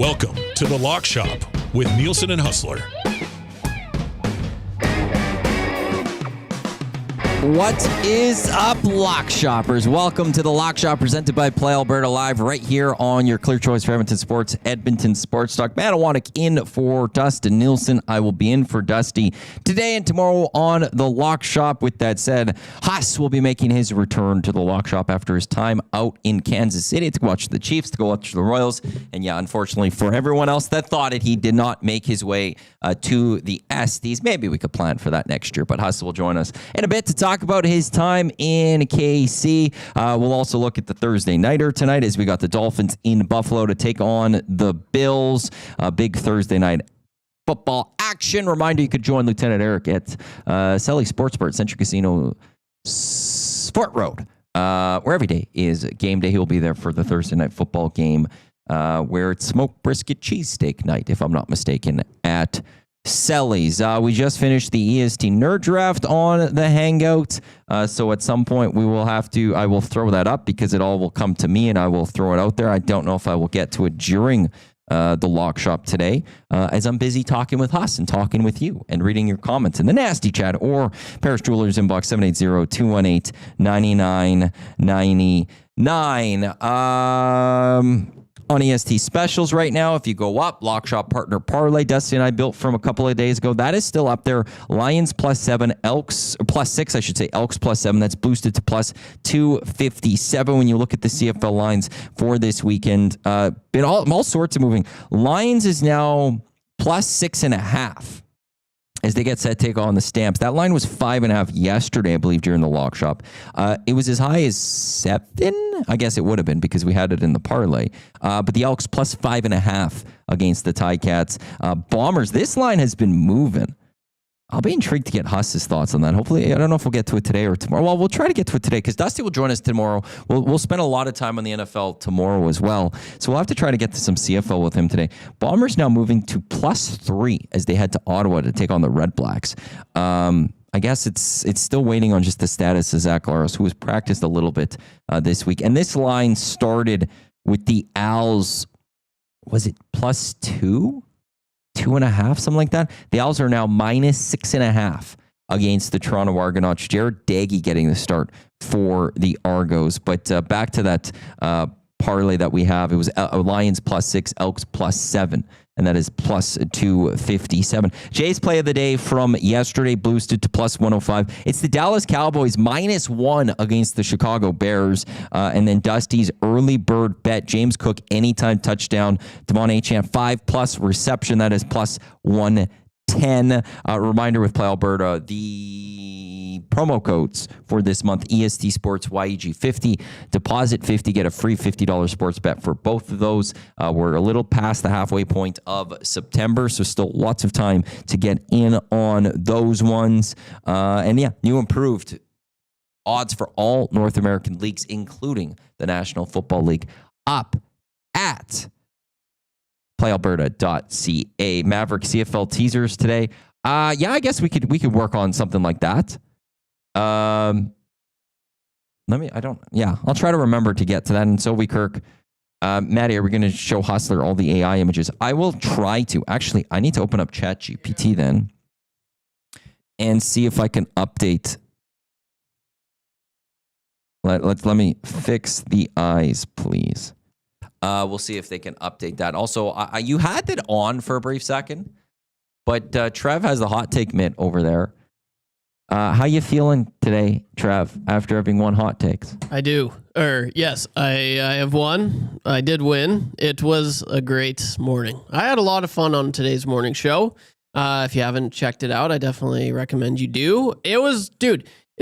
Welcome to the Lock Shop with Nielson and Hustler. What is up, Lock Shoppers? Welcome to the Lock Shop presented by Play Alberta Live right here on your clear choice for Edmonton Sports, Edmonton Sports Talk. Matt Awanek in for Dustin Nielson. I will be in for Dusty today and tomorrow on the Lock Shop. With that said, Haas will be making his return to the Lock Shop after his time out in Kansas City to watch the Chiefs, to go watch the Royals. And yeah, unfortunately for everyone else that thought it, he did not make his way to the Estes. Maybe we could plan for that next year, but Haas will join us in a bit to talk about his time in KC. We'll also look at the Thursday nighter tonight as we got the Dolphins in Buffalo to take on the Bills. Big Thursday night football action. Reminder, you could join Lieutenant Eric at Selly Sports Bar at Century Casino Sport Road, where every day is game day. He'll be there for the Thursday night football game where it's smoked brisket cheesesteak night, if I'm not mistaken, at Sellies. We just finished the EST Nerd Draft on the Hangout. So at some point I will throw that up because it all will come to me and I will throw it out there. I don't know if I will get to it during the Lock Shop today, as I'm busy talking with Haas and talking with you and reading your comments in the nasty chat or Paris Jewelers inbox 780-218-9999. On EST specials right now, if you go up, Lock Shop Partner Parlay, Dusty and I built from a couple of days ago. That is still up there. Lions +7, Elks +6, I should say. Elks +7. That's boosted to +257 when you look at the CFL lines for this weekend. Been all sorts of moving. Lions is now +6.5. as they get set to take on the Stamps. That line was 5.5 yesterday, I believe, during the Lock Shop. It was as high as 7. I guess it would have been because we had it in the parlay. But the Elks +5.5 against the Ticats. Bombers, this line has been moving. I'll be intrigued to get Huss's thoughts on that. Hopefully, I don't know if we'll get to it today or tomorrow. Well, we'll try to get to it today because Dusty will join us tomorrow. We'll spend a lot of time on the NFL tomorrow as well. So we'll have to try to get to some CFL with him today. Bombers now moving to +3 as they head to Ottawa to take on the Red Blacks. I guess it's still waiting on just the status of Zach Laros, who has practiced a little bit this week. And this line started with the Owls, was it +2? 2.5, something like that. The Owls are now -6.5 against the Toronto Argonauts. Jared Daggy getting the start for the Argos. But back to that parlay that we have. It was Lions +6, Elks +7. And that is +257. Jay's play of the day from yesterday boosted to +105. It's the Dallas Cowboys -1 against the Chicago Bears. And then Dusty's early bird bet, James Cook anytime touchdown. Devon Achane 5+ reception. That is +110. Reminder with Play Alberta, the promo codes for this month, EST Sports YEG 50, deposit 50, get a free $50 sports bet for both of those. We're a little past the halfway point of September, so still lots of time to get in on those ones. And yeah, new improved odds for all North American leagues, including the National Football League, up at playalberta.ca. Maverick CFL teasers today. I guess we could work on something like that. I'll try to remember to get to that. And so Kirk, Maddie, are we going to show Hustler all the AI images? I will try to. Actually, I need to open up ChatGPT then and see if I can update. Let me fix the eyes, please. We'll see if they can update that. Also, you had that on for a brief second, but Trev has the hot take mitt over there. How you feeling today, Trev, after having won hot takes? I do. Yes, I have won. I did win. It was a great morning. I had a lot of fun on today's morning show. If you haven't checked it out, I definitely recommend you do. It's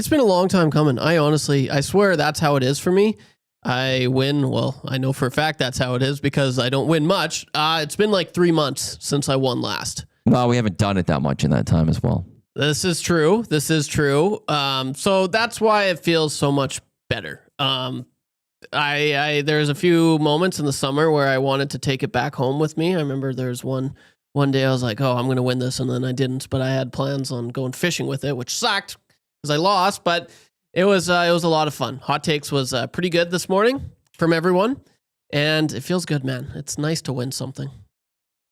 been a long time coming. I swear that's how it is for me. I win. Well, I know for a fact that's how it is because I don't win much. It's been like 3 months since I won last. Well, we haven't done it that much in that time as well. This is true. So that's why it feels so much better. There's a few moments in the summer where I wanted to take it back home with me. I remember there's one day I was like, oh, I'm going to win this. And then I didn't, but I had plans on going fishing with it, which sucked because I lost, but it was a lot of fun. Hot takes was pretty good this morning from everyone. And it feels good, man. It's nice to win something.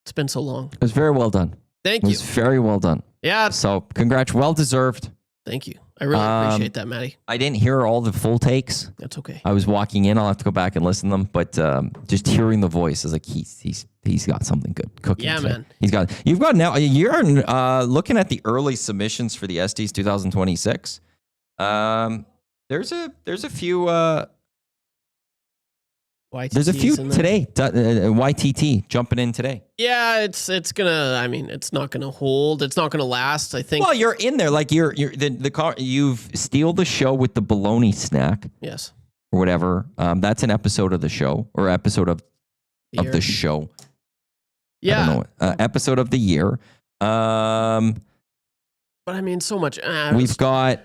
It's been so long. It was very well done. Thank It you. was very well done. Yeah. So congrats. Well deserved. Thank you. I really appreciate that, Matty. I didn't hear all the full takes. That's okay. I was walking in. I'll have to go back and listen to them. But just hearing the voice is like he's got something good cooking. Yeah, today. man. You've got now. You're looking at the early submissions for the SDs 2026. There's a few. There's a few today. YTT jumping in today. Yeah, it's gonna. I mean, it's not gonna hold. It's not gonna last. I think. Well, you're in there. Like you're the car. You've steal the show with the bologna snack. Yes. Or whatever. That's an episode of the show or episode of the show. Yeah. I don't know. Episode of the year. But I mean, so much. We've got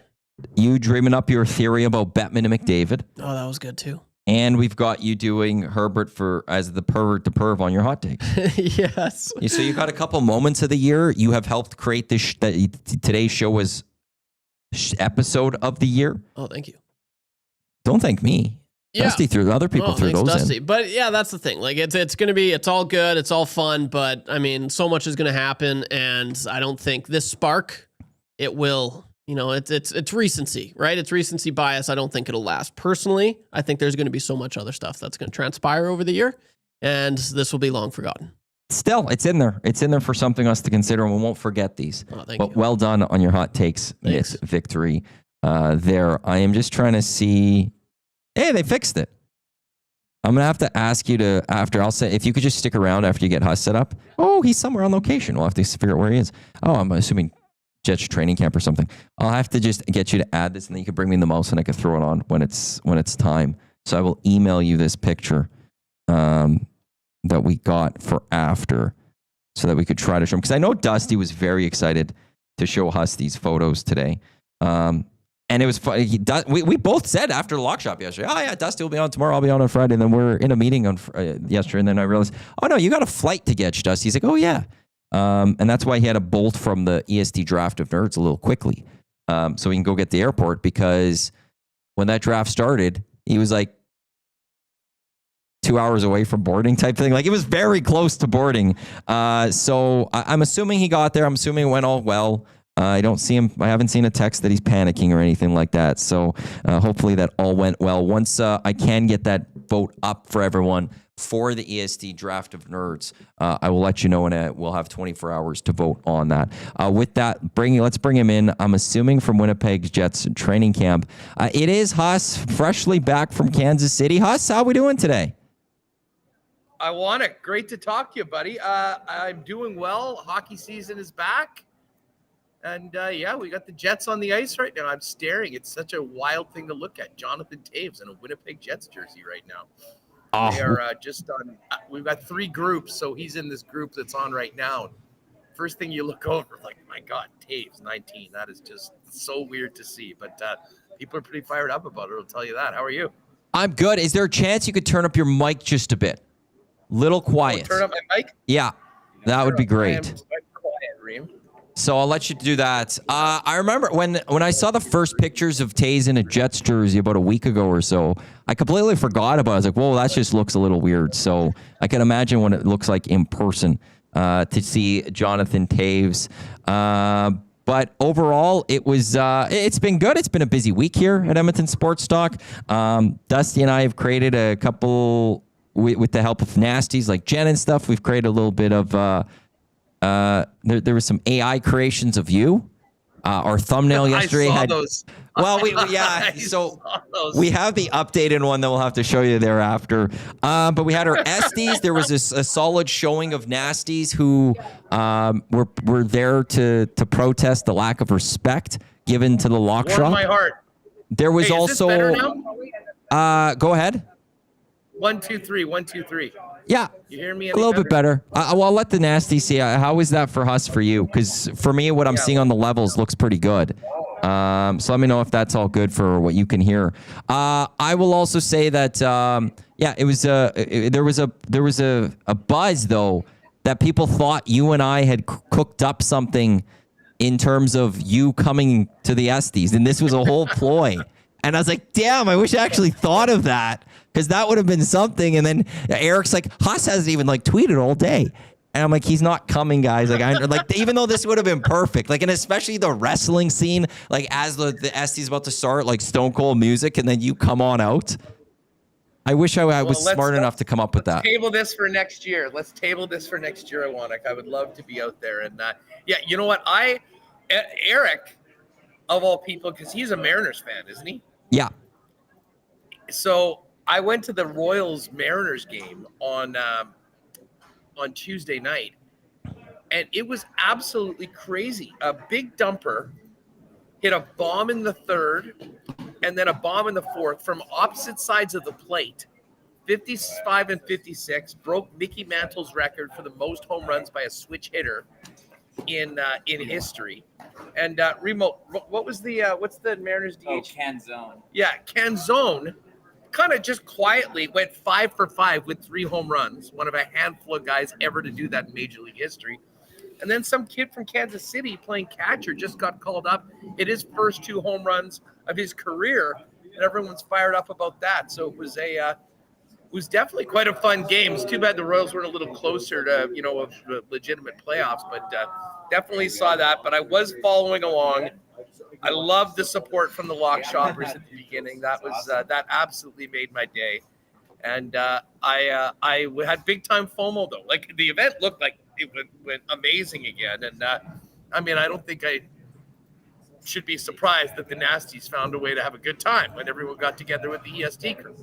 you dreaming up your theory about Bettman and McDavid. Oh, that was good too. And we've got you doing Herbert as the pervert to perv on your hot takes. Yes. So you got a couple moments of the year. You have helped create this. Today's show was episode of the year. Oh, thank you. Don't thank me. Yeah. Dusty threw other people threw those Dusty. in. But yeah, that's the thing. Like it's gonna be. It's all good. It's all fun. But I mean, so much is gonna happen, and I don't think this spark. It will. You know, it's recency, right? It's recency bias. I don't think it'll last. Personally, I think there's going to be so much other stuff that's going to transpire over the year, and this will be long forgotten. Still, it's in there. It's in there for something else to consider, and we won't forget these. Oh, thank but you. well done on your hot takes victory there. I am just trying to see. Hey, they fixed it. I'm going to have to ask you to, I'll say, if you could just stick around after you get Huss set up. Oh, he's somewhere on location. We'll have to figure out where he is. Oh, I'm assuming Jets training camp or something. I'll have to just get you to add this, and then you can bring me the mouse, and I can throw it on when it's time. So I will email you this picture that we got for after, so that we could try to show him. Because I know Dusty was very excited to show us these photos today, and it was funny. We both said after the lock shop yesterday, "Oh yeah, Dusty will be on tomorrow. I'll be on Friday." And then we're in a meeting on yesterday, and then I realized, "Oh no, you got a flight to catch, Dusty." He's like, "Oh yeah." And that's why he had to bolt from the ESD draft of nerds a little quickly. So he can go get the airport, because when that draft started, he was like 2 hours away from boarding type thing. Like it was very close to boarding. So I'm assuming he got there. I'm assuming it went all well. I don't see him. I haven't seen a text that he's panicking or anything like that. So hopefully that all went well. Once I can get that vote up for everyone for the ESD draft of nerds, I will let you know, and we'll have 24 hours to vote on that. With that, let's bring him in. I'm assuming from Winnipeg Jets training camp. It is Huss, freshly back from Kansas City. Huss, how are we doing today? I want it. Great to talk to you, buddy. I'm doing well. Hockey season is back. And yeah, we got the Jets on the ice right now. I'm staring. It's such a wild thing to look at. Jonathan Toews in a Winnipeg Jets jersey right now. Oh. They are just on. We've got 3 groups, so he's in this group that's on right now. First thing you look over, like, my God, Toews, 19. That is just so weird to see. But people are pretty fired up about it. I'll tell you that. How are you? I'm good. Is there a chance you could turn up your mic just a bit? Little quiet. Turn up my mic? Yeah, that would be great. I am quiet, Reem. So I'll let you do that. I remember when I saw the first pictures of Toews in a Jets jersey about a week ago or so, I completely forgot about it. I was like, whoa, that just looks a little weird. So I can imagine what it looks like in person to see Jonathan Toews. But overall, it's been good. It's been a busy week here at Edmonton Sports Talk. Dusty and I have created a couple, with the help of nasties like Jen and stuff, we've created a little bit of... there was some AI creations of you. Our thumbnail yesterday I saw those. Well, we have the updated one that we'll have to show you thereafter. But we had our SDs. There was a solid showing of nasties who were there to protest the lack of respect given to the lock Warm shop. my heart. There was Hey, is this better also. now? Go ahead. 1, 2, 3. 1, 2, 3. Yeah. You hear me? A little bit better. Well, I'll let the nasty see. How is that for us, for you? Because for me, what I'm seeing on the levels looks pretty good. So let me know if that's all good for what you can hear. I will also say that, it was there was a buzz though that people thought you and I had cooked up something in terms of you coming to the Estes, and this was a whole ploy. And I was like, damn, I wish I actually thought of that, because that would have been something. And then Eric's like, Haas hasn't even tweeted all day. And I'm like, he's not coming, guys. Like, even though this would have been perfect, like, and especially the wrestling scene, like as the Estee's about to start, like Stone Cold music, and then you come on out. I wish I was smart enough to come up with that. Table this for next year. Let's table this for next year, Iwanek. I would love to be out there. And yeah, you know what? Eric, of all people, because he's a Mariners fan, isn't he? Yeah. So I went to the Royals Mariners game on Tuesday night, and it was absolutely crazy. A big dumper hit a bomb in the third and then a bomb in the fourth from opposite sides of the plate. 55 and 56 broke Mickey Mantle's record for the most home runs by a switch hitter in history. And Remo, what was what's the Mariners DH? Canzone. Yeah, Canzone kind of just quietly went 5 for 5 with 3 home runs, one of a handful of guys ever to do that in Major League history. And then some kid from Kansas City playing catcher just got called up. It is first 2 home runs of his career, and everyone's fired up about that. So it was definitely quite a fun game. It's too bad the Royals weren't a little closer to a legitimate playoffs, but definitely saw that. But I was following along. I loved the support from the lock shoppers at the beginning. That was that absolutely made my day. And I had big time FOMO though. Like the event looked like it went amazing again. And I don't think I should be surprised that the Nasties found a way to have a good time when everyone got together with the EST crew.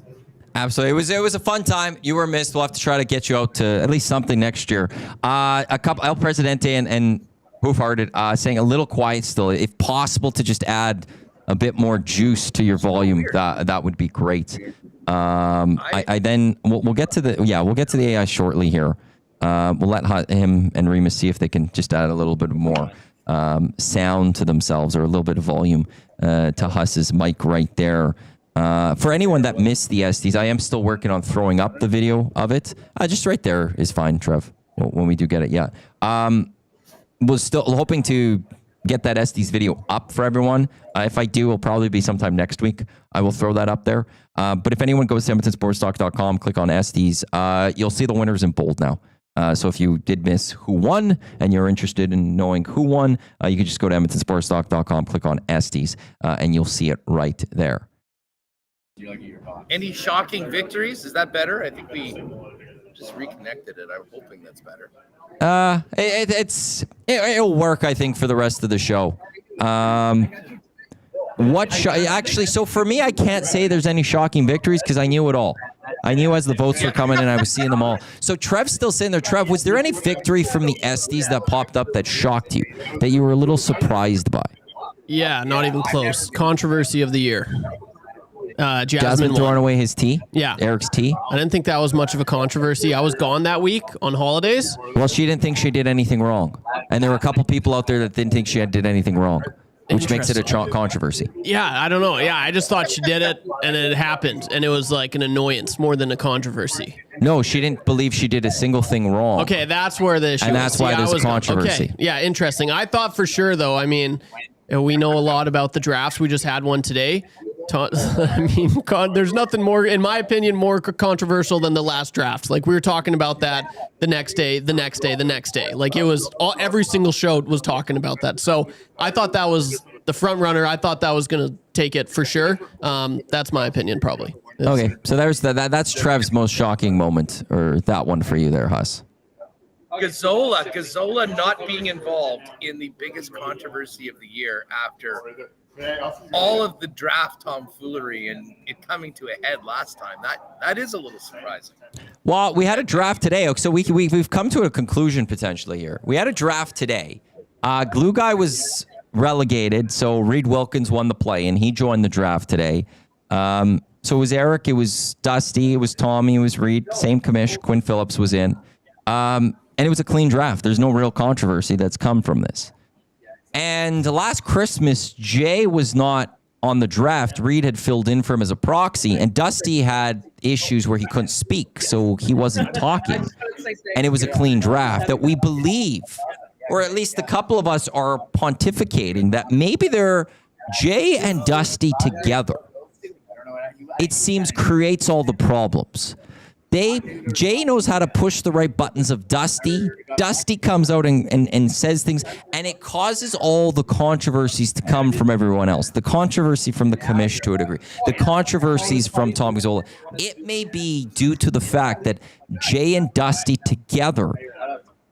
Absolutely. It was a fun time. You were missed. We'll have to try to get you out to at least something next year. A couple El Presidente and Hoof-Hearted saying a little quiet still. If possible, to just add a bit more juice to your volume, that would be great. I then we'll get to the AI shortly here. We'll let him and Remus see if they can just add a little bit more sound to themselves or a little bit of volume to Huss's mic right there. For anyone that missed the Estes, I am still working on throwing up the video of it. Just right there is fine, Trev, when we do get it. Yeah. Was still hoping to get that Estes video up for everyone. If I do, it'll probably be sometime next week. I will throw that up there. But if anyone goes to EdmontonSportsTalk.com, click on Estes, you'll see the winners in bold now. So if you did miss who won and you're interested in knowing who won, you can just go to EdmontonSportsTalk.com, click on Estes, and you'll see it right there. Any shocking victories? Is that better? I think we just reconnected it. I'm hoping that's better. It'll work, I think, for the rest of the show. Actually, so for me, I can't say there's any shocking victories because I knew it all. I knew as the votes were coming in, I was seeing them all. So Trev's still sitting there. Trev, was there any victory from the Estes that popped up that shocked you, that you were a little surprised by? Yeah, not even close. Controversy of the year. Jasmine throwing away his tea? Yeah. Eric's tea? I didn't think that was much of a controversy. I was gone that week on holidays. Well, she didn't think she did anything wrong. And there were a couple people out there that didn't think she did anything wrong, which makes it a controversy. Yeah, I don't know. Yeah, I just thought she did it, and it happened. And it was like an annoyance more than a controversy. No, she didn't believe she did a single thing wrong. Okay, that's where the issue and that's why there's a controversy. Okay. Yeah, interesting. I thought for sure, though, I mean, we know a lot about the drafts. We just had one today. I mean, there's nothing more, in my opinion, more controversial than the last draft. Like we were talking about that the next day. Like it was every single show was talking about that. So I thought that was the front runner. I thought that was going to take it for sure. That's my opinion, probably. Okay, so there's that's Trev's most shocking moment, or that one for you there, Huss. Gazzola not being involved in the biggest controversy of the year after all of the draft tomfoolery and it coming to a head last time. That is a little surprising. Well, we had a draft today, so we've come to a conclusion potentially here. We had a draft today. Glue Guy was relegated, so Reed Wilkins won the play, and he joined the draft today. So it was Eric, it was Dusty, it was Tommy, it was Reed, same commish. Quinn Phillips was in. And it was a clean draft. There's no real controversy that's come from this. And last Christmas, Jay was not on the draft. Reed had filled in for him as a proxy, and Dusty had issues where he couldn't speak, so he wasn't talking. And it was a clean draft that we believe, or at least a couple of us are pontificating, that maybe they're Jay and Dusty together. It seems creates all the problems. Jay knows how to push the right buttons of Dusty. Dusty comes out and says things, and it causes all the controversies to come from everyone else. The controversy from the commish to a degree. The controversies from Tom Gazzola. It may be due to the fact that Jay and Dusty together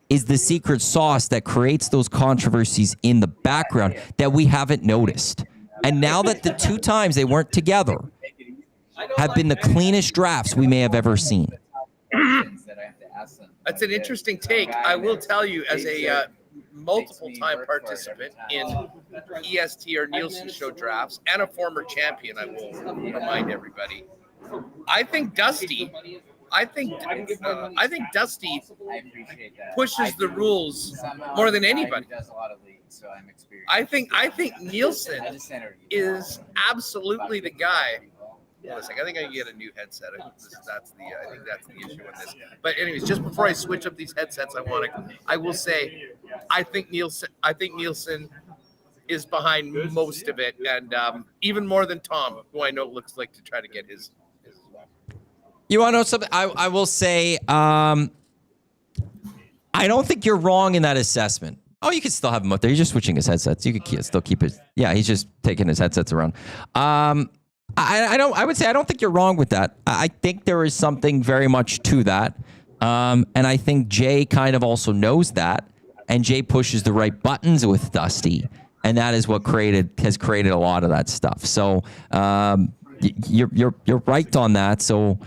is the secret sauce that creates those controversies in the background that we haven't noticed. And now that the 2 times they weren't together have been the cleanest drafts we may have ever seen. That's an interesting take. I will tell you, as a multiple-time participant in EST or Nielsen show drafts and a former champion, I will remind everybody. I think Dusty pushes the rules more than anybody. I think Nielsen is absolutely the guy. Listen, I think I can get a new headset. I think that's the issue with this. But anyways, just before I switch up these headsets, I will say, I think Nielsen is behind most of it, and even more than Tom, who I know looks like to try to get his as well. You want to know something? I will say, I don't think you're wrong in that assessment. Oh, you can still have him up there. He's just switching his headsets. You could still keep it. Yeah, he's just taking his headsets around. I would say I don't think you're wrong with that. I think there is something very much to that. And I think Jay kind of also knows that. And Jay pushes the right buttons with Dusty. And that is what has created a lot of that stuff. So you're right on that. So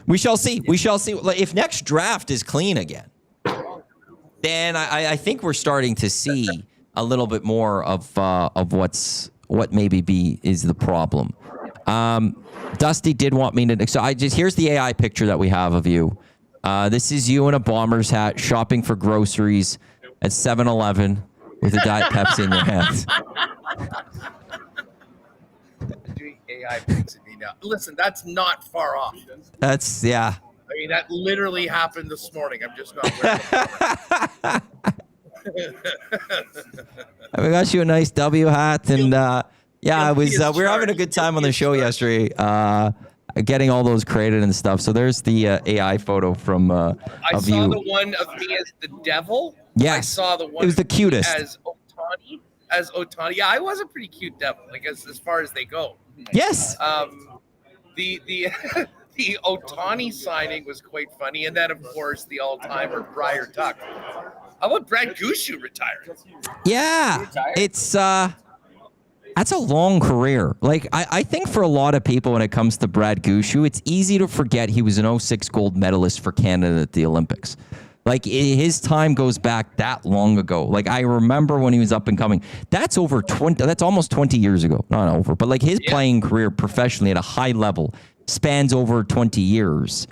we shall see. We shall see. If next draft is clean again, then I think we're starting to see a little bit more of what maybe is the problem. Dusty did want me to, so here's the AI picture that we have of you. This is you in a Bombers hat shopping for groceries at 7-Eleven with a Diet Pepsi in your hands. Doing AI pics of me now. Listen, that's not far off. That's, yeah. I mean, that literally happened this morning. I'm just not wearing We got you a nice W hat, and yeah, it was. We were having a good time on the show yesterday, getting all those created and stuff. So there's the AI photo from I of saw you. the one of me as the devil. Yes, I saw the one. It was the cutest. As Otani. Yeah, I was a pretty cute devil, like as far as they go. Yes. The the Otani signing was quite funny, and then of course the all-timer Briar Tuck. How about Brad Gushu retiring? Yeah, it's that's a long career. Like, I think for a lot of people when it comes to Brad Gushu, it's easy to forget he was an 2006 gold medalist for Canada at the Olympics. Like, his time goes back that long ago. Like, I remember when he was up and coming. That's almost 20 years ago. Not over, but like his playing career professionally at a high level spans over 20 years.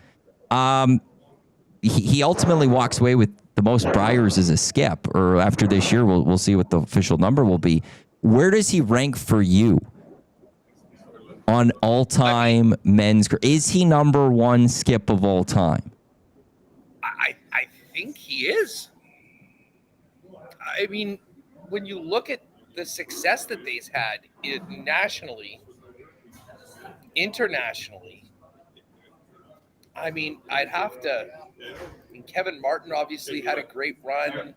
He ultimately walks away with the most Briars as a skip, or after this year, we'll see what the official number will be. Where does he rank for you on all-time men's? Is he number one skip of all time? I think he is. I mean, when you look at the success that they've had nationally, internationally, I mean, I'd have to. I mean, Kevin Martin obviously had a great run.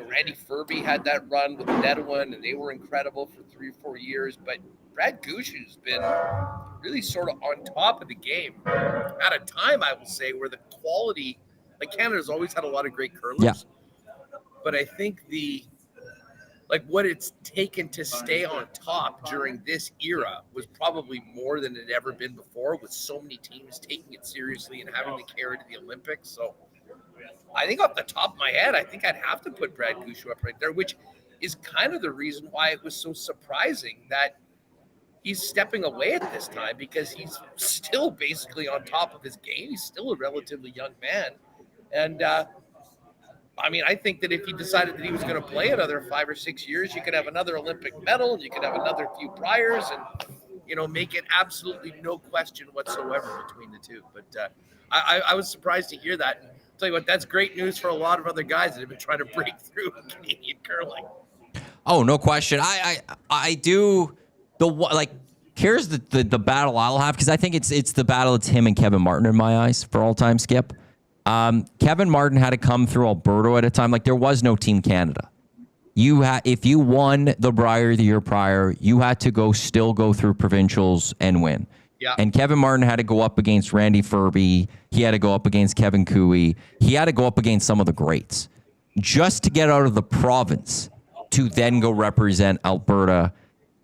Randy Furby had that run with Nedwin, and they were incredible for 3 or 4 years. But Brad Gushu's been really sort of on top of the game at a time, I will say, where the quality, like Canada's always had a lot of great curlers. Yeah. But I think what it's taken to stay on top during this era was probably more than it ever been before, with so many teams taking it seriously and having to carry to the Olympics. So I think off the top of my head, I think I'd have to put Brad Gushu up right there, which is kind of the reason why it was so surprising that he's stepping away at this time, because he's still basically on top of his game. He's still a relatively young man. And, I mean, I think that if he decided that he was going to play another 5 or 6 years, you could have another Olympic medal, and you could have another few Briars, and, make it absolutely no question whatsoever between the two. But I was surprised to hear that. And I'll tell you what, that's great news for a lot of other guys that have been trying to break through in Canadian curling. Oh, no question. I do. Here's the battle I'll have, because I think it's the battle. It's him and Kevin Martin in my eyes for all time, Skip. Kevin Martin had to come through Alberta at a time. Like, there was no Team Canada. If you won the Brier the year prior, you had to still go through provincials and win. Yeah. And Kevin Martin had to go up against Randy Furby. He had to go up against Kevin Cooey. He had to go up against some of the greats just to get out of the province to then go represent Alberta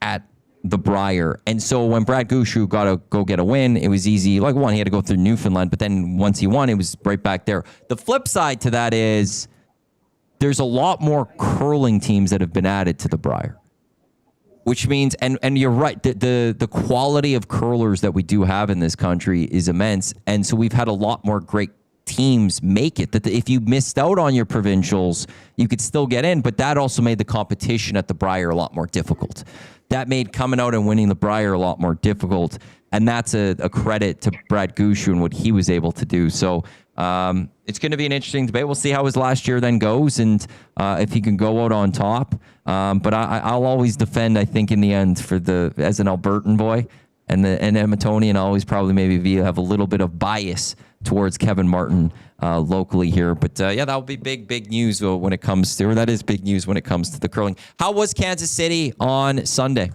at the Brier. And so when Brad Gushu got to go get a win, it was easy. Like, one, he had to go through Newfoundland, but then once he won, it was right back there. The flip side to that is there's a lot more curling teams that have been added to the Brier, which means, and you're right, the quality of curlers that we do have in this country is immense. And so we've had a lot more great teams make it. That if you missed out on your provincials, you could still get in, but that also made the competition at the Brier a lot more difficult. That made coming out and winning the Brier a lot more difficult. And that's a credit to Brad Gushu and what he was able to do. So it's going to be an interesting debate. We'll see how his last year then goes and if he can go out on top. But I'll always defend, I think, in the end, as an Albertan boy and an Edmontonian, I'll always probably have a little bit of bias towards Kevin Martin locally here. But that will be big news when it comes to, or that is big news when it comes to the curling. How was Kansas City on Sunday?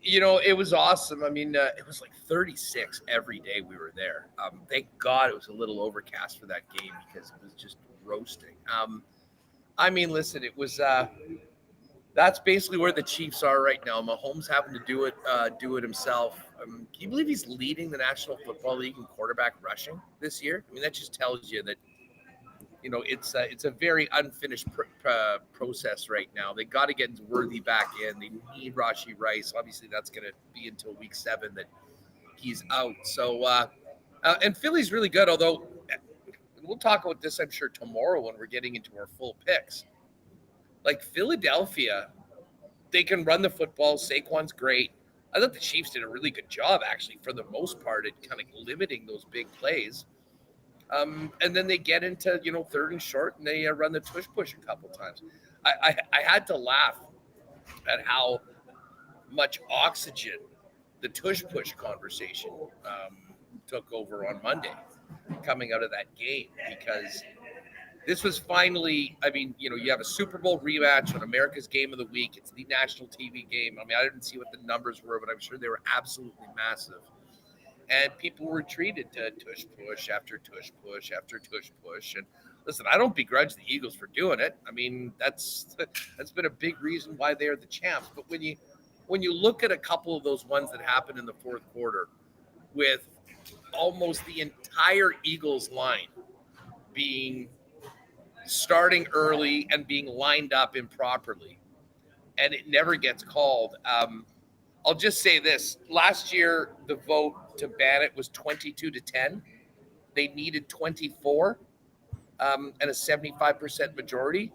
It was awesome. I mean, it was like 36 every day we were there. Thank God it was a little overcast for that game because it was just roasting. I mean, listen, it was that's basically where the Chiefs are right now. Mahomes having to do it himself. Can you believe he's leading the National Football League in quarterback rushing this year? I mean, that just tells you that, it's a very unfinished process right now. They got to get Worthy back in. They need Rashee Rice. Obviously, that's going to be until week 7 that he's out. So, and Philly's really good, although we'll talk about this, I'm sure, tomorrow when we're getting into our full picks. Like Philadelphia, they can run the football. Saquon's great. I thought the Chiefs did a really good job, actually, for the most part, at kind of limiting those big plays. And then they get into, 3rd and short, and they run the tush push a couple times. I had to laugh at how much oxygen the tush push conversation took over on Monday coming out of that game, because this was finally, I mean, you have a Super Bowl rematch on America's Game of the Week. It's the national TV game. I mean, I didn't see what the numbers were, but I'm sure they were absolutely massive. And people were treated to tush push after tush push after tush push. And listen, I don't begrudge the Eagles for doing it. I mean, that's been a big reason why they're the champs. But when you look at a couple of those ones that happened in the fourth quarter, with almost the entire Eagles line being starting early and being lined up improperly, and it never gets called. I'll just say this. Last year, the vote to ban it was 22-10. They needed 24 and a 75% majority.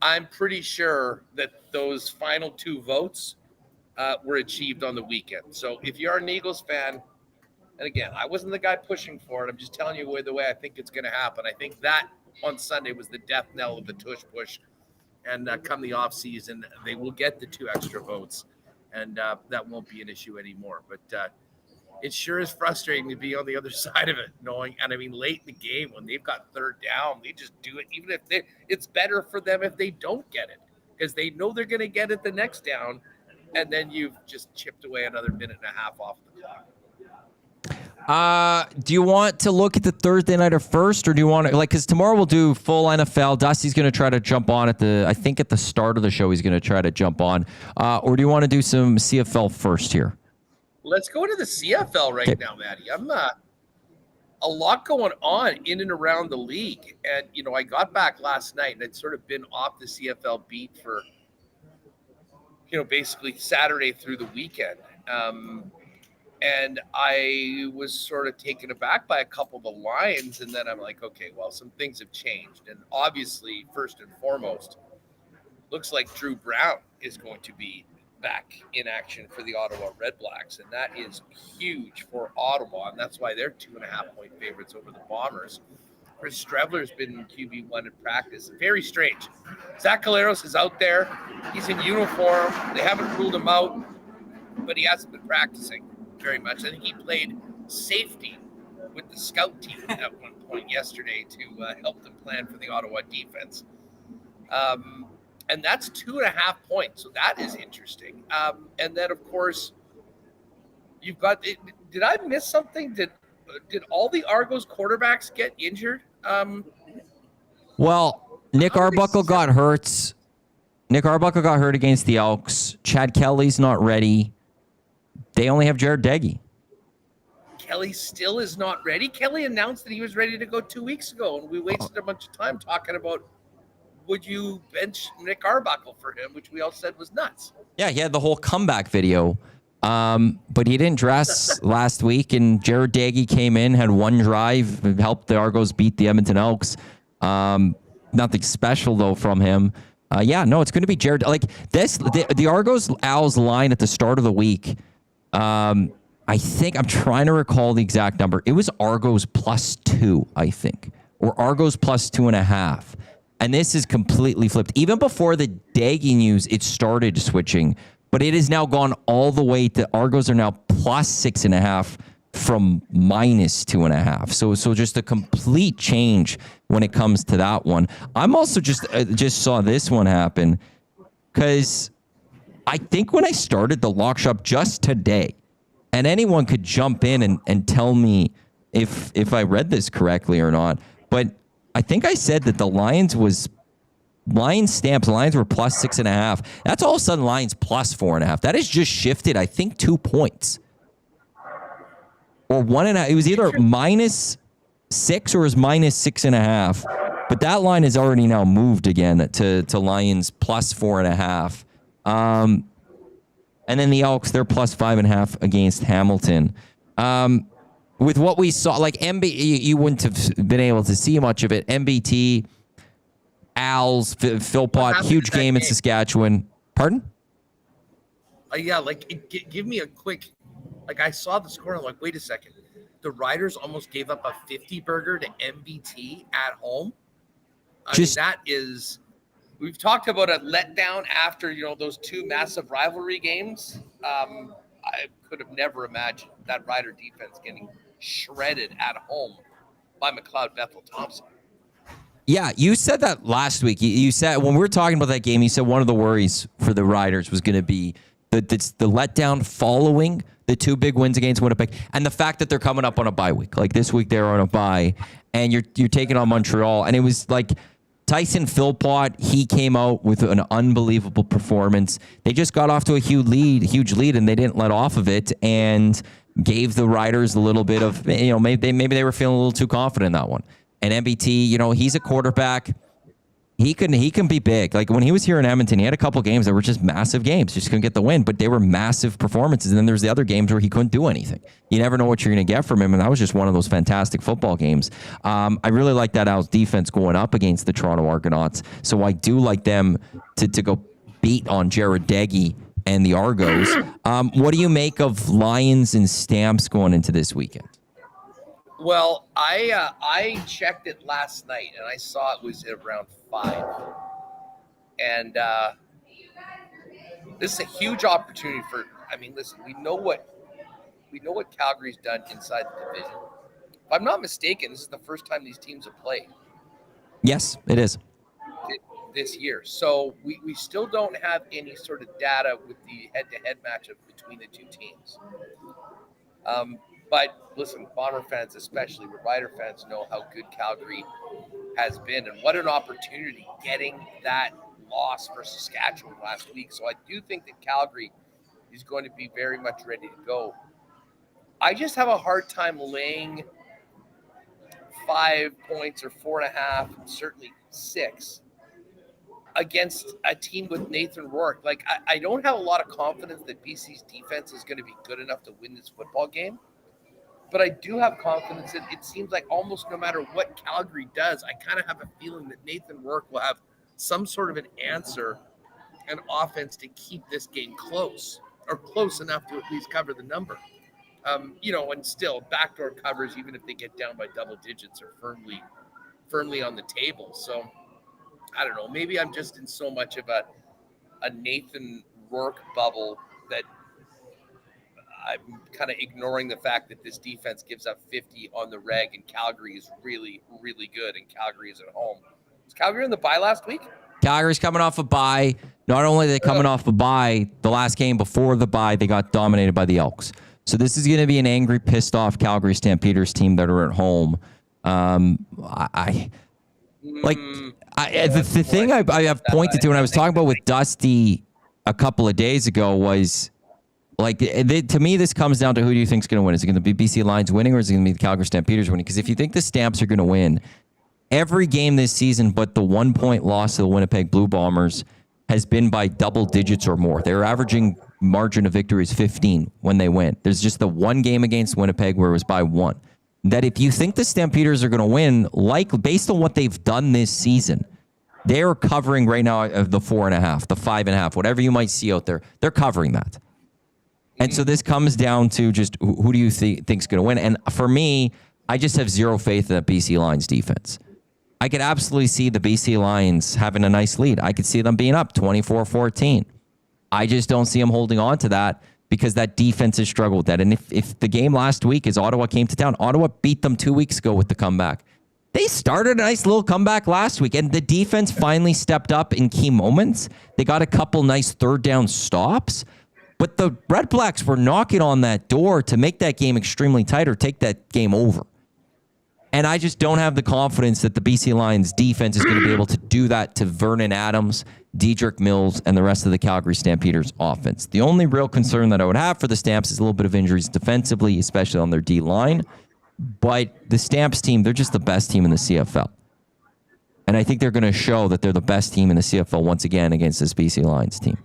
I'm pretty sure that those final 2 votes were achieved on the weekend. So if you're an Eagles fan, and again, I wasn't the guy pushing for it. I'm just telling you the way I think it's going to happen. I think that on Sunday was the death knell of the tush push. And come the offseason, they will get the 2 extra votes. And that won't be an issue anymore. But it sure is frustrating to be on the other side of it, knowing, and I mean, late in the game when they've got 3rd down, they just do it. Even if it's better for them if they don't get it, because they know they're going to get it the next down, and then you've just chipped away another minute and a half off the clock. Do you want to look at the Thursday nighter first, or do you want to, because tomorrow we'll do full NFL. Dusty's going to try to jump on at the start of the show, he's going to try to jump on. Or do you want to do some CFL first here? Let's go to the CFL right now, Maddie. I'm a lot going on in and around the league. And, I got back last night and I'd sort of been off the CFL beat for, basically Saturday through the weekend. And I was sort of taken aback by a couple of the lines. And then I'm like, okay, well, some things have changed. And obviously, first and foremost, looks like Drew Brown is going to be back in action for the Ottawa Redblacks. And that is huge for Ottawa. And that's why they're 2.5-point favorites over the Bombers. Chris Streveler's been QB1 in practice. Very strange. Zach Caleros is out there. He's in uniform. They haven't ruled him out. but he hasn't been practicing very much. I think he played safety with the scout team at one point yesterday to help them plan for the Ottawa defense. And that's 2.5 points. So that is interesting. And then, of course, you've got. Did I miss something? Did all the Argos quarterbacks get injured? Well, Nick Arbuckle got hurt. Nick Arbuckle got hurt against the Elks. Chad Kelly's not ready. They only have Jared Deggy. Kelly still is not ready. Kelly announced that he was ready to go 2 weeks ago, and we wasted a bunch of time talking about would you bench Nick Arbuckle for him, which we all said was nuts. Yeah, he had the whole comeback video, but he didn't dress last week, and Jared Daggy came in, had one drive, helped the Argos beat the Edmonton Elks. Nothing special, though, from him. It's going to be Jared. Like this, the Argos Owls line at the start of the week, I think I'm trying to recall the exact number. It was Argos +2, I think, or Argos +2.5. And this is completely flipped. Even before the Daggy news, it started switching, but it has now gone all the way to Argos are now +6.5 from -2.5. So just a complete change when it comes to that one. I'm also just saw this one happen because I think when I started the lock shop just today, and anyone could jump in and tell me if I read this correctly or not, but I think I said that the Lions were +6.5. That's all of a sudden Lions +4.5. That has just shifted, I think, 2 points. Or 1.5. It was either -6 or it was -6.5. But that line has already now moved again to Lions +4.5. And then the Elks, they're +5.5 against Hamilton. With what we saw, like you wouldn't have been able to see much of it. MBT, Owls, Philpott, huge game in Saskatchewan. Pardon? Give me a quick. Like, I saw the score and I'm like, wait a second. The Riders almost gave up a 50 burger to MBT at home. That is. We've talked about a letdown after, those two massive rivalry games. I could have never imagined that Rider defense getting shredded at home by McLeod Bethel Thompson. Yeah, you said that last week. You said when we were talking about that game, you said one of the worries for the Riders was going to be the letdown following the two big wins against Winnipeg and the fact that they're coming up on a bye week. Like this week they're on a bye and you're taking on Montreal. And it was like Tyson Philpott, he came out with an unbelievable performance. They just got off to a huge lead, and they didn't let off of it and gave the Riders a little bit of, maybe they were feeling a little too confident in that one. And MBT, he's a quarterback. He can be big. Like when he was here in Edmonton, he had a couple games that were just massive games. Just couldn't get the win, but they were massive performances. And then there's the other games where he couldn't do anything. You never know what you're going to get from him, and that was just one of those fantastic football games. I really like that Owls defense going up against the Toronto Argonauts. So I do like them to go beat on Jared Deggy and the Argos. What do you make of Lions and Stamps going into this weekend? Well, I checked it last night, and I saw it was at around 5. And this is a huge opportunity for. I mean, listen, we know what Calgary's done inside the division. If I'm not mistaken, this is the first time these teams have played. Yes, it is. This year. So we still don't have any sort of data with the head-to-head matchup between the two teams. But listen, Bomber fans, especially Rider fans, know how good Calgary has been and what an opportunity getting that loss for Saskatchewan last week. So I do think that Calgary is going to be very much ready to go. I just have a hard time laying 5 points or 4.5, certainly 6 against a team with Nathan Rourke. Like, I don't have a lot of confidence that BC's defense is going to be good enough to win this football game. But I do have confidence that it seems like almost no matter what Calgary does, I kind of have a feeling that Nathan Rourke will have some sort of an answer and offense to keep this game close or close enough to at least cover the number. And still backdoor covers, even if they get down by double digits, are firmly on the table. So I don't know. Maybe I'm just in so much of a Nathan Rourke bubble that I'm kind of ignoring the fact that this defense gives up 50 on the reg, and Calgary is really, really good, and Calgary is at home. Was Calgary on the bye last week? Calgary's coming off a bye. Not only are they coming off a bye, the last game before the bye, they got dominated by the Elks. So this is going to be an angry, pissed off Calgary Stampeders team that are at home. The thing I have pointed to when I was talking about with Dusty a couple of days ago was, like, to me, this comes down to who do you think is going to win? Is it going to be BC Lions winning, or is it going to be the Calgary Stampeders winning? Because if you think the Stamps are going to win, every game this season but the 1-point loss to the Winnipeg Blue Bombers has been by double digits or more. They're averaging margin of victory is 15 when they win. There's just the one game against Winnipeg where it was by 1. That if you think the Stampeders are going to win, like based on what they've done this season, they're covering right now of the 4.5, the 5.5, whatever you might see out there. They're covering that. And so this comes down to just who do you think's going to win? And for me, I just have zero faith in the BC Lions defense. I could absolutely see the BC Lions having a nice lead. I could see them being up 24-14. I just don't see them holding on to that because that defense has struggled with that. And if the game last week is Ottawa came to town, Ottawa beat them 2 weeks ago with the comeback. They started a nice little comeback last week, and the defense finally stepped up in key moments. They got a couple nice third down stops, but the Red Blacks were knocking on that door to make that game extremely tight or take that game over. And I just don't have the confidence that the BC Lions defense is going to be able to do that to Vernon Adams, Dedrick Mills, and the rest of the Calgary Stampeders offense. The only real concern that I would have for the Stamps is a little bit of injuries defensively, especially on their D-line. But the Stamps team, they're just the best team in the CFL. And I think they're going to show that they're the best team in the CFL once again against this BC Lions team.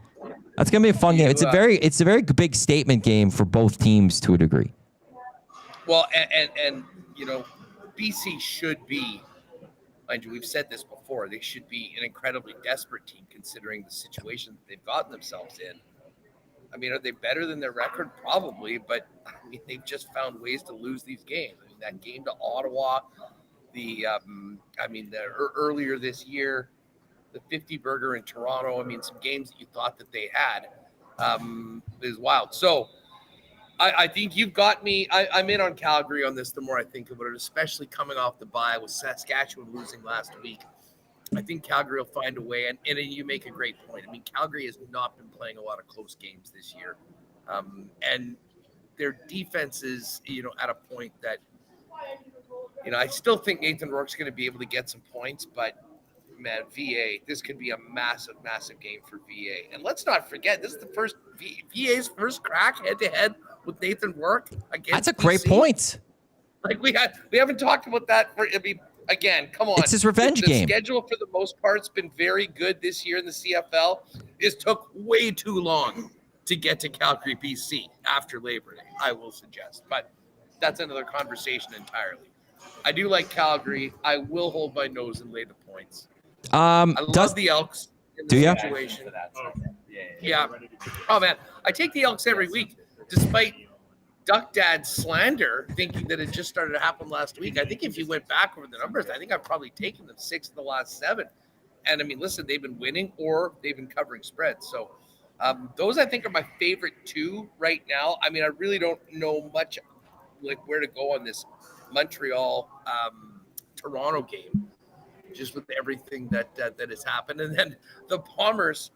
That's going to be a fun game. It's a very big statement game for both teams to a degree. Well, and you know, BC should be, mind you, we've said this before, they should be an incredibly desperate team considering the situation that they've gotten themselves in. I mean, are they better than their record? Probably, but I mean, they've just found ways to lose these games. I mean, that game to Ottawa, earlier this year, the 50 burger in Toronto. I mean, some games that you thought that they had is wild. So I think you've got me. I'm in on Calgary on this the more I think about it, especially coming off the bye with Saskatchewan losing last week. I think Calgary will find a way, and you make a great point. I mean, Calgary has not been playing a lot of close games this year, and their defense is, at a point that, I still think Nathan Rourke's going to be able to get some points, but man, VA, this could be a massive, massive game for VA. And let's not forget, this is the first VA's first crack head-to-head with Nathan Rourke against That's a great point. Like we haven't talked about that again, come on. It's his revenge game. The schedule, for the most part, has been very good this year in the CFL. It took way too long to get to Calgary, BC after Labor Day, I will suggest. But that's another conversation entirely. I do like Calgary. I will hold my nose and lay the points. I love the Elks in the situation. Yeah. Oh, man. I take the Elks every week, despite Duck Dad's slander, thinking that it just started to happen last week. I think if you went back over the numbers, I think I've probably taken them 6 of the last 7. And, I mean, listen, they've been winning or they've been covering spreads. So those, I think, are my favorite 2 right now. I mean, I really don't know much like where to go on this Montreal Toronto game, just with everything that has happened. And then the Bombers,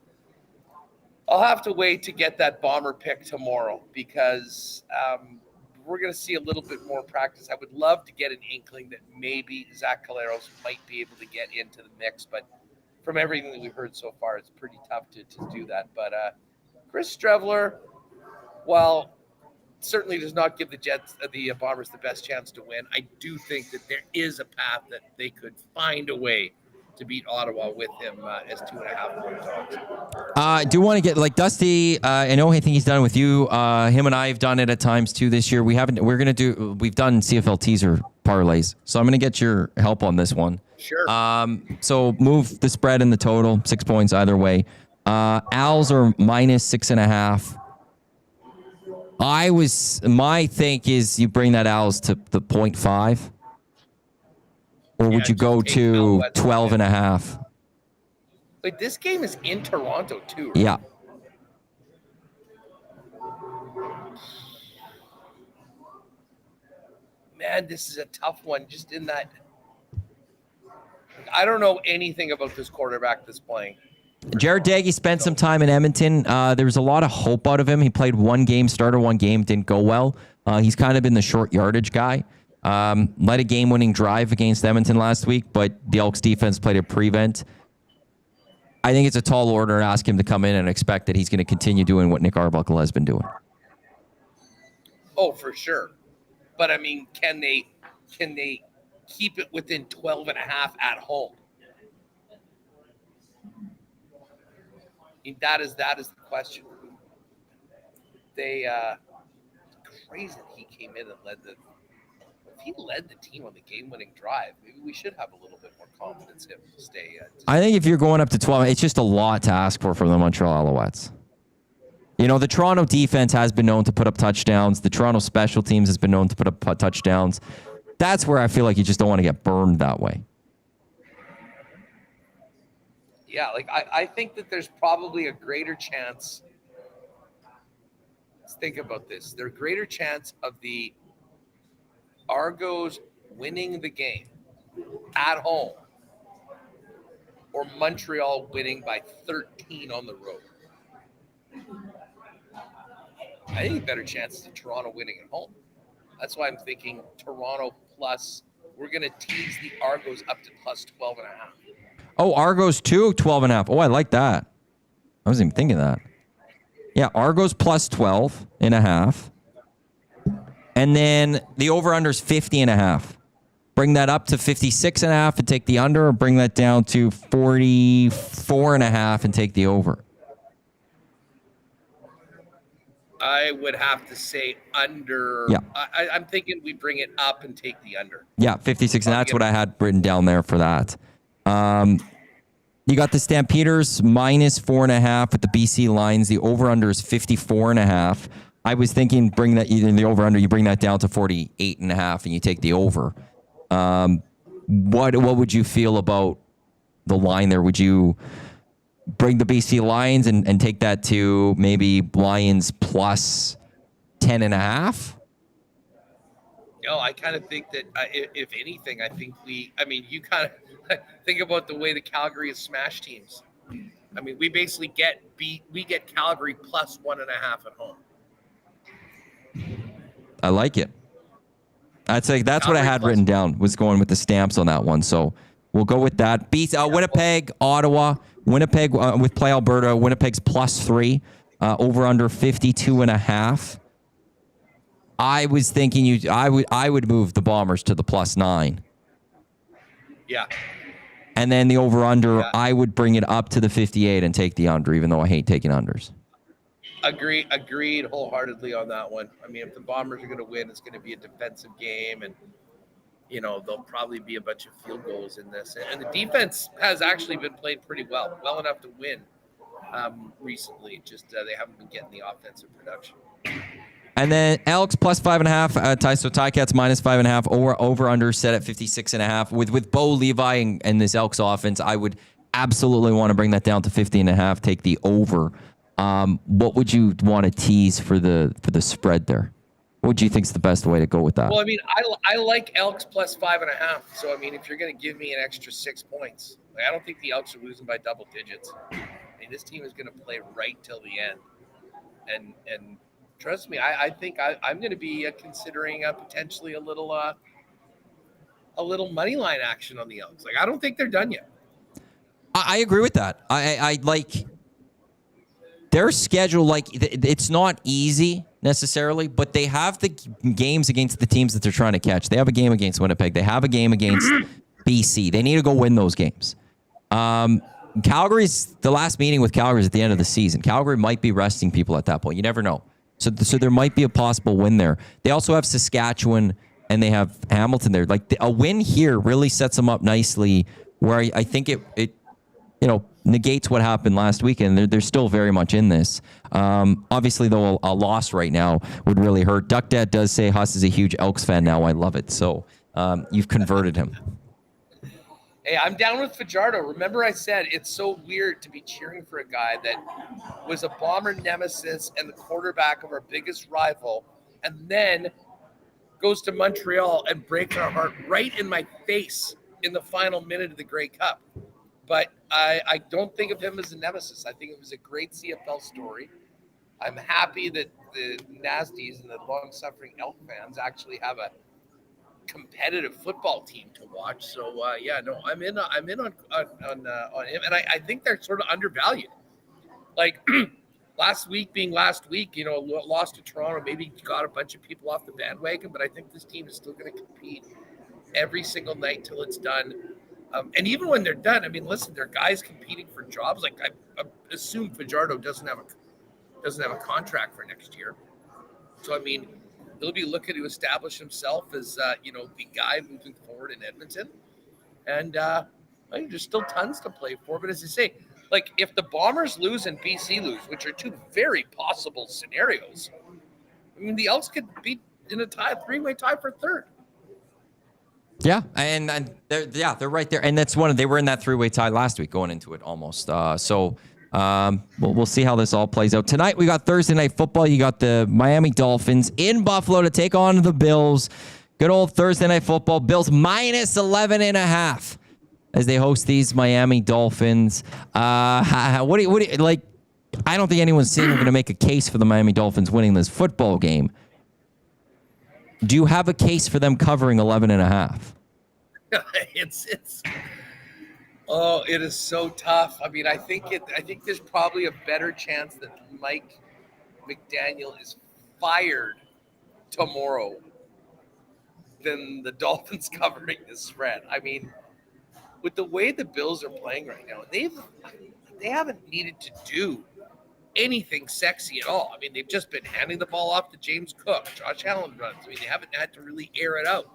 I'll have to wait to get that Bomber pick tomorrow because we're going to see a little bit more practice. I would love to get an inkling that maybe Zach Caleros might be able to get into the mix, but from everything that we've heard so far, it's pretty tough to do that. But Chris Streveler, while certainly does not give the Bombers the best chance to win, I do think that there is a path that they could find a way to beat Ottawa with him as 2.5-point dogs. I do want to get like Dusty. I think he's done it with you. Him and I have done it at times too this year. We've done CFL teaser parlays, so I'm gonna get your help on this one. Sure. So move the spread and the total 6 points either way. Owls are -6.5. My think is you bring that Owls to the 0.5. Or would you go to 12.5? But this game is in Toronto too, right? Yeah. man, this is a tough one. Just in that, I don't know anything about this quarterback that's playing. Jared Daggy spent some time in Edmonton. There was a lot of hope out of him. He played one game, started one game, didn't go well. He's kind of been the short yardage guy. Led a game-winning drive against Edmonton last week, but the Elks defense played a prevent. I think it's a tall order to ask him to come in and expect that he's going to continue doing what Nick Arbuckle has been doing. Oh, for sure. But I mean, can they keep it within 12 and a half at home? I mean, that is the question. They crazy that he came in and if he led the team on the game-winning drive, maybe we should have a little bit more confidence in him to stay. I think if you're going up to 12, it's just a lot to ask for from the Montreal Alouettes. You know, the Toronto defense has been known to put up touchdowns. The Toronto special teams has been known to put up touchdowns. That's where I feel like you just don't want to get burned that way. Yeah, like I think that there's probably a greater chance. Let's think about this. There's a greater chance of the Argos winning the game at home or Montreal winning by 13 on the road. I think better chances of Toronto winning at home. That's why I'm thinking Toronto plus. We're going to tease the Argos up to plus 12 and a half. Oh, Argos too, 12 and a half. Oh, I like that. I wasn't even thinking that. Yeah, Argos plus 12 and a half. And then the over-under is 50 and a half. Bring that up to 56 and a half and take the under, or bring that down to 44 and a half and take the over. I would have to say under. Yeah. I'm thinking we bring it up and take the under. Yeah, 56, and that's what I had written down there for that. You got the Stampeders minus 4.5 with the BC Lions. The over-under is 54.5. I was thinking bring that either in the over-under, you bring that down to 48.5 and you take the over. What would you feel about the line there? Would you bring the BC Lions and take that to maybe Lions plus 10.5? No, I kind of think that if anything, I think you kind of think about the way the Calgary has smashed teams. I mean, we basically get Calgary plus 1.5 at home. I like it. That's what I had written down, was going with the stamps on that one. So we'll go with that. Winnipeg, Ottawa. Winnipeg with Play Alberta. Winnipeg's plus 3. Over under 52.5. I was thinking I would move the Bombers to the plus 9. Yeah. And then the over under, I would bring it up to the 58 and take the under, even though I hate taking unders. Agreed wholeheartedly on that one. I mean, if the Bombers are going to win, it's going to be a defensive game, and there'll probably be a bunch of field goals in this. And the defense has actually been played pretty well enough to win recently. Just they haven't been getting the offensive production. And then Elks plus 5.5. So Ticats minus 5.5. Or over under set at 56.5. With Bo Levi and this Elks offense, I would absolutely want to bring that down to 50.5. Take the over. What would you want to tease for the spread there? What would you think is the best way to go with that? Well, I mean, I like Elks plus 5.5. So I mean, if you're going to give me an extra 6 points, I don't think the Elks are losing by double digits. I mean, this team is going to play right till the end, and trust me, I think I'm going to be considering potentially a little money line action on the Elks. I don't think they're done yet. I agree with that. I like their schedule. It's not easy necessarily, but they have the games against the teams that they're trying to catch. They have a game against Winnipeg. They have a game against BC. They need to go win those games. Calgary's the last meeting with Calgary's at the end of the season. Calgary might be resting people at that point. You never know. So there might be a possible win there. They also have Saskatchewan and they have Hamilton there. A win here really sets them up nicely, where I think it negates what happened last weekend. They're still very much in this. Obviously, though, a loss right now would really hurt. Duck Dad does say Huss is a huge Elks fan now. I love it. So you've converted him. Hey, I'm down with Fajardo. Remember I said it's so weird to be cheering for a guy that was a Bomber nemesis and the quarterback of our biggest rival, and then goes to Montreal and breaks our heart right in my face in the final minute of the Grey Cup. But I don't think of him as a nemesis. I think it was a great CFL story. I'm happy that the Nasties and the long-suffering Elk fans actually have a competitive football team to watch. So I'm in on him, and I think they're sort of undervalued. Like last week being last week, lost to Toronto, maybe got a bunch of people off the bandwagon, but I think this team is still going to compete every single night till it's done. And even when they're done, I mean, listen, they're guys competing for jobs. Like I assume Fajardo doesn't have a contract for next year. So I mean, he'll be looking to establish himself as the guy moving forward in Edmonton. And there's still tons to play for. But as I say, like if the Bombers lose and BC lose, which are two very possible scenarios, I mean, the Elks could be in a three-way tie for third. Yeah, and they're right there, and that's they were in that three-way tie last week, going into it almost. We'll see how this all plays out tonight. We got Thursday night football. You got the Miami Dolphins in Buffalo to take on the Bills. Good old Thursday night football. Bills minus 11.5 as they host these Miami Dolphins. What do you like? I don't think anyone's going to make a case for the Miami Dolphins winning this football game. Do you have a case for them covering 11.5? It is so tough. I mean, I think there's probably a better chance that Mike McDaniel is fired tomorrow than the Dolphins covering this spread. I mean, with the way the Bills are playing right now, they haven't needed to do anything sexy at all. I mean, they've just been handing the ball off to James Cook, Josh Allen runs. I mean, they haven't had to really air it out.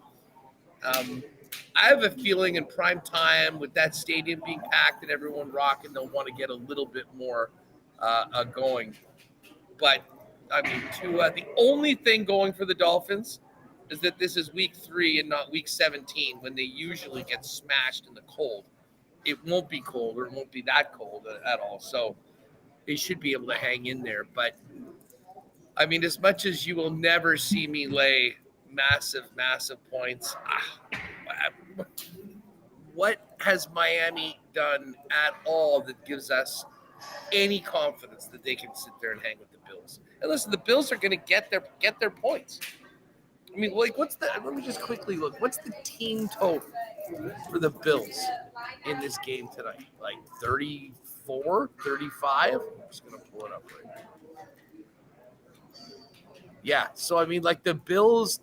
I have a feeling in prime time with that stadium being packed and everyone rocking, they'll want to get a little bit more going. But I mean, the only thing going for the Dolphins is that this is week 3 and not week 17 when they usually get smashed in the cold. It won't be cold, or it won't be that cold at all. So they should be able to hang in there. But I mean, as much as you will never see me lay massive points, what has Miami done at all that gives us any confidence that they can sit there and hang with the Bills? And listen, the Bills are going to get their points. I mean, like, let me just quickly look. What's the team total for the Bills in this game tonight? Like 34, 35? I'm just going to pull it up right now. Yeah, so I mean, like, the Bills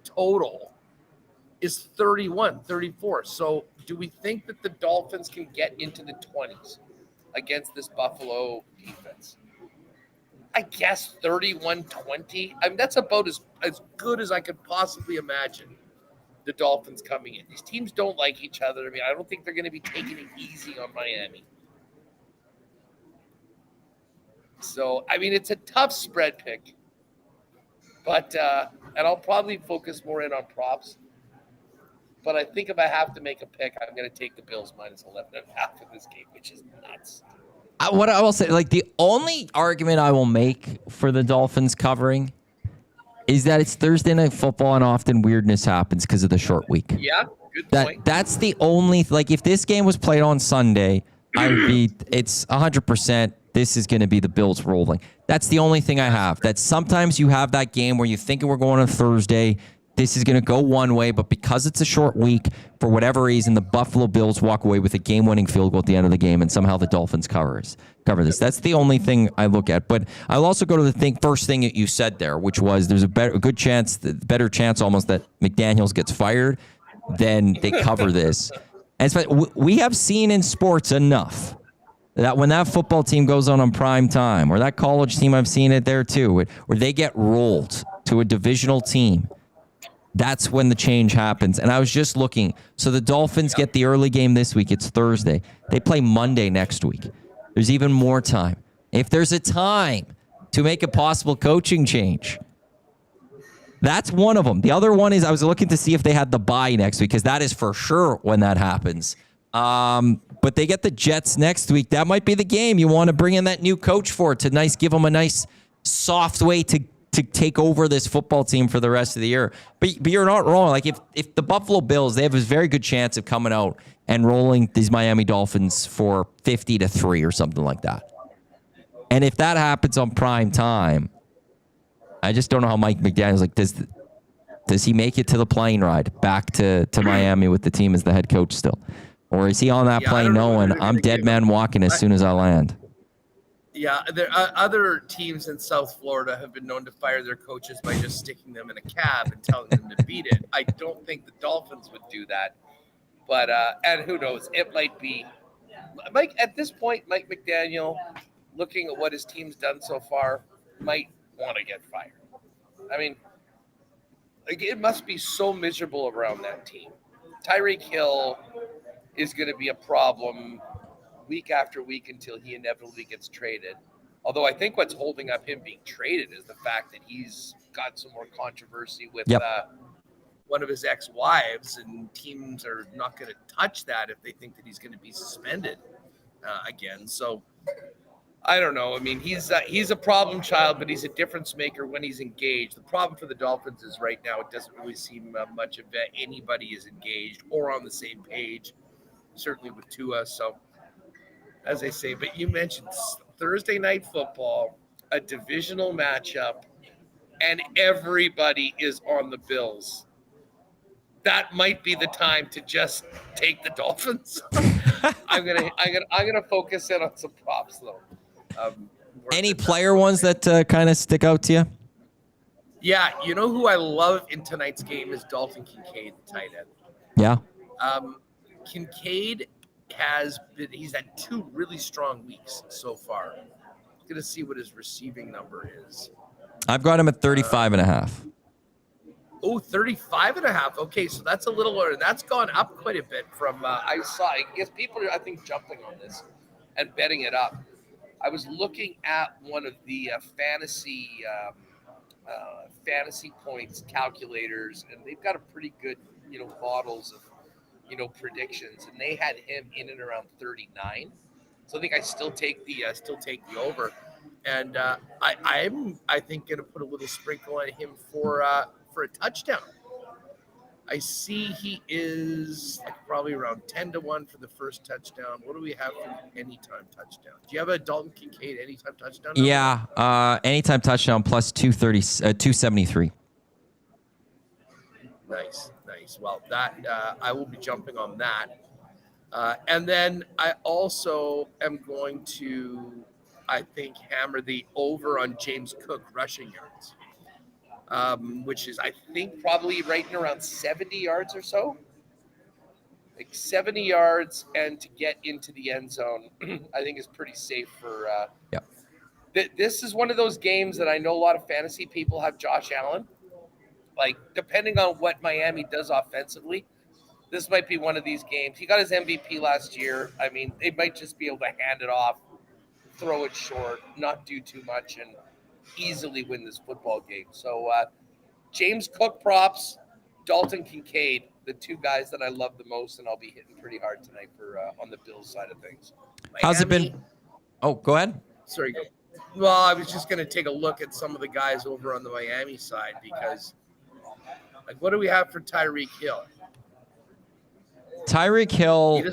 total is 31, 34. So do we think that the Dolphins can get into the 20s against this Buffalo defense? I guess 31-20. I mean, that's about as good as I could possibly imagine the Dolphins coming in. These teams don't like each other. I mean, I don't think they're going to be taking it easy on Miami. So, I mean, it's a tough spread pick. But, and I'll probably focus more in on props. But I think if I have to make a pick, I'm going to take the Bills minus 11.5 in this game, which is nuts. What I will say, like, the only argument I will make for the Dolphins covering is that it's Thursday night football and often weirdness happens because of the short week. Yeah, good point. That's the only, like, if this game was played on Sunday, it's 100%. This is going to be the Bills rolling. That's the only thing I have. That sometimes you have that game where you think we're going on Thursday. This is going to go one way, but because it's a short week, for whatever reason, the Buffalo Bills walk away with a game-winning field goal at the end of the game, and somehow the Dolphins cover this. That's the only thing I look at. But I'll also go to the first thing that you said there, which was there's a better chance almost that McDaniels gets fired than they cover this. And we have seen in sports enough that when that football team goes on prime time, or that college team, I've seen it there too, where they get rolled to a divisional team. That's when the change happens. And I was just looking. So the Dolphins get the early game this week. It's Thursday. They play Monday next week. There's even more time. If there's a time to make a possible coaching change, that's one of them. The other one is I was looking to see if they had the bye next week, because that is for sure when that happens. But they get the Jets next week. That might be the game you want to bring in that new coach for, to give them a nice soft way to to take over this football team for the rest of the year. But you're not wrong. Like if the Buffalo Bills, they have a very good chance of coming out and rolling these Miami Dolphins for 50-3 or something like that. And if that happens on prime time, I just don't know how Mike McDaniel's like, does he make it to the plane ride back to Miami with the team as the head coach still? Or is he on that plane knowing I'm dead man walking as soon as I land? Yeah, there other teams in South Florida have been known to fire their coaches by just sticking them in a cab and telling them to beat it. I don't think the Dolphins would do that. But, and who knows, it might be. At this point, Mike McDaniel, looking at what his team's done so far, might want to get fired. I mean, it must be so miserable around that team. Tyreek Hill is going to be a problem week after week until he inevitably gets traded. Although I think what's holding up him being traded is the fact that he's got some more controversy with one of his ex-wives, and teams are not going to touch that if they think that he's going to be suspended again. So I don't know. I mean, he's a problem child, but he's a difference maker when he's engaged. The problem for the Dolphins is right now it doesn't really seem much of anybody is engaged or on the same page, certainly with Tua. So as I say, but you mentioned Thursday night football, a divisional matchup, and everybody is on the Bills. That might be the time to just take the Dolphins. I'm gonna focus in on some props though. Any player ones that kind of stick out to you? Yeah, you know who I love in tonight's game is Dalton Kincaid, the tight end. Yeah. Kincaid he's had 2 really strong weeks so far. Gonna see what his receiving number is. I've got him at 35.5. 35.5. Okay, so that's a little lower. That's gone up quite a bit from I guess people are, I think, jumping on this and betting it up. I was looking at one of the fantasy points calculators, and they've got a pretty good, models of, predictions, and they had him in and around 39. So I think I still take the over, and I think going to put a little sprinkle on him for a touchdown. I see he is probably around 10-1 for the first touchdown. What do we have for the anytime touchdown? Do you have a Dalton Kincaid anytime touchdown? Yeah, anytime touchdown plus 273. Nice. Well, that I will be jumping on that. And then I also am going to, I think, hammer the over on James Cook rushing yards. Which is, I think, probably right in around 70 yards or so. Like 70 yards, and to get into the end zone, I think is pretty safe for this is one of those games that I know a lot of fantasy people have Josh Allen. Like, depending on what Miami does offensively, this might be one of these games. He got his MVP last year. I mean, they might just be able to hand it off, throw it short, not do too much, and easily win this football game. So James Cook props, Dalton Kincaid, the 2 guys that I love the most, and I'll be hitting pretty hard tonight for on the Bills side of things. How's it been? Oh, go ahead. Sorry. Well, I was just going to take a look at some of the guys over on the Miami side, because what do we have for Tyreek Hill? Tyreek Hill,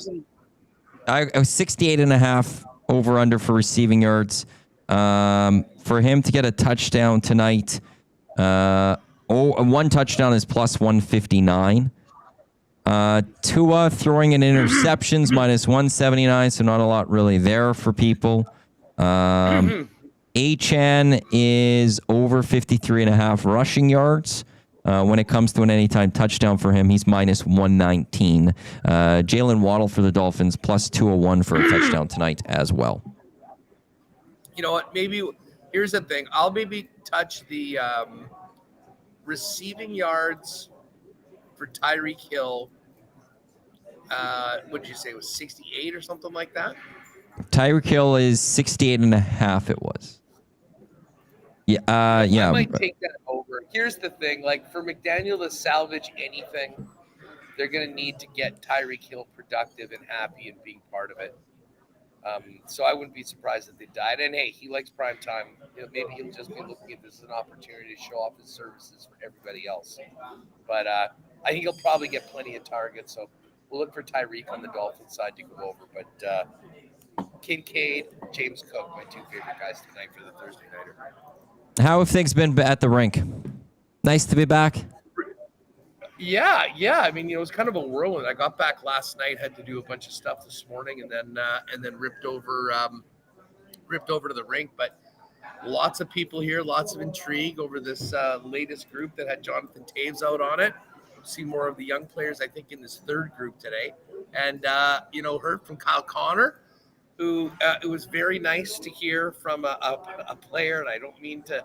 I was 68.5 over under for receiving yards. For him to get a touchdown tonight, 1 touchdown is plus 159. Tua throwing in interceptions minus 179, so not a lot really there for people. Achane is over 53.5 rushing yards. When it comes to an anytime touchdown for him, he's minus 119. Jalen Waddle for the Dolphins plus 201 for a touchdown tonight as well. You know what? Maybe here's the thing. I'll maybe touch the receiving yards for Tyreek Hill. What did you say? It was 68 or something like that? Tyreek Hill is 68.5. It was. Yeah. I might take that over. Here's the thing. For McDaniel to salvage anything, they're going to need to get Tyreek Hill productive and happy and being part of it. So I wouldn't be surprised if they died. And hey, he likes prime time. Maybe he'll just be looking at this as an opportunity to show off his services for everybody else. But I think he'll probably get plenty of targets. So we'll look for Tyreek on the Dolphins side to go over. But Kincaid, James Cook, my two favorite guys tonight for the Thursday nighter. How have things been at the rink? Nice to be back. Yeah. I mean, it was kind of a whirlwind. I got back last night, had to do a bunch of stuff this morning, and then ripped over to the rink. But lots of people here, lots of intrigue over this latest group that had Jonathan Taves out on it. See more of the young players, I think, in this third group today, and heard from Kyle Connor, who it was very nice to hear from a player, and I don't mean to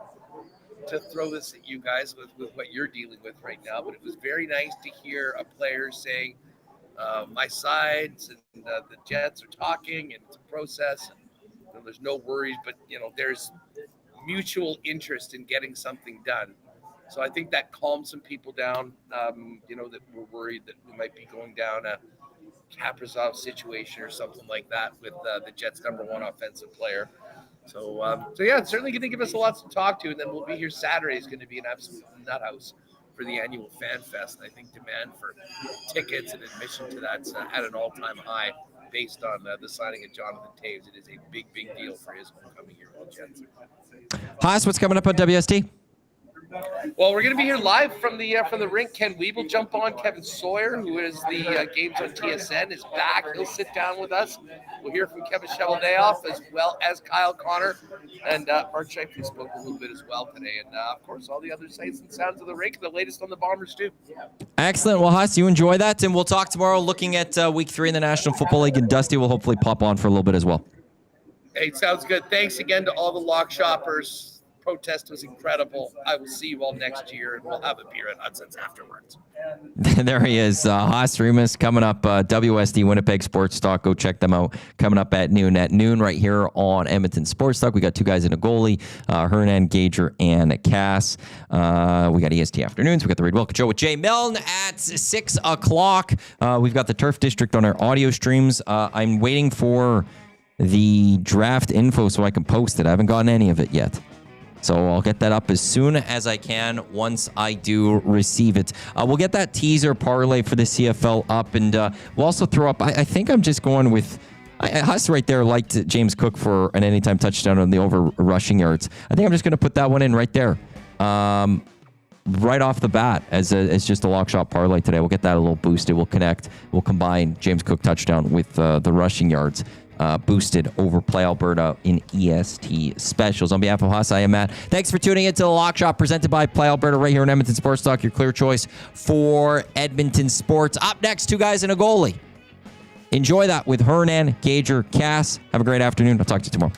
throw this at you guys with what you're dealing with right now, but it was very nice to hear a player saying, my sides and the Jets are talking, and it's a process, and there's no worries, but there's mutual interest in getting something done. So I think that calmed some people down, that were worried that we might be going down a Kaprizov situation or something like that with the Jets' number one offensive player. So yeah, it's certainly going to give us a lot to talk to, and then we'll be here Saturday. Is going to be an absolute nut house for the annual Fan Fest. And I think demand for tickets and admission to that's at an all-time high based on the signing of Jonathan Taves. It is a big deal for his homecoming here with the Jets. Haas, what's coming up on WST? Well, we're going to be here live from the rink. Ken Weeb will jump on. Kevin Sawyer, who is the games on TSN, is back. He'll sit down with us. We'll hear from Kevin Cheveldayoff as well as Kyle Connor. And Art Shifley spoke a little bit as well today. And, of course, all the other sights and sounds of the rink, the latest on the Bombers, too. Excellent. Well, Haas, you enjoy that. And we'll talk tomorrow looking at Week 3 in the National Football League. And Dusty will hopefully pop on for a little bit as well. Hey, sounds good. Thanks again to all the lock shoppers. Protest was incredible. I will see you all next year, and we'll have a beer at Hudson's afterwards. There he is, Haas Remus, coming up, WSD Winnipeg Sports Talk. Go check them out. Coming up at noon right here on Edmonton Sports Talk. We got two guys in a goalie, Hernan Gager and Cass. We got EST Afternoons. We got the Reed Wilkins Show with Jay Milne at 6 o'clock. We've got the Turf District on our audio streams. I'm waiting for the draft info so I can post it. I haven't gotten any of it yet. So I'll get that up as soon as I can once I do receive it. We'll get that teaser parlay for the CFL up, and we'll also throw up, I think I'm just going with, Huss right there liked James Cook for an anytime touchdown on the over rushing yards. I think I'm just going to put that one in right there. Right off the bat as just a lock shot parlay today. We'll get that a little boosted. We'll connect. We'll combine James Cook touchdown with the rushing yards. Boosted over Play Alberta in EST specials. On behalf of Haas, I am Matt. Thanks for tuning in to the Lock Shop presented by Play Alberta right here in Edmonton Sports Talk. Your clear choice for Edmonton sports. Up next, two guys and a goalie. Enjoy that with Hernan, Gager, Cass. Have a great afternoon. I'll talk to you tomorrow.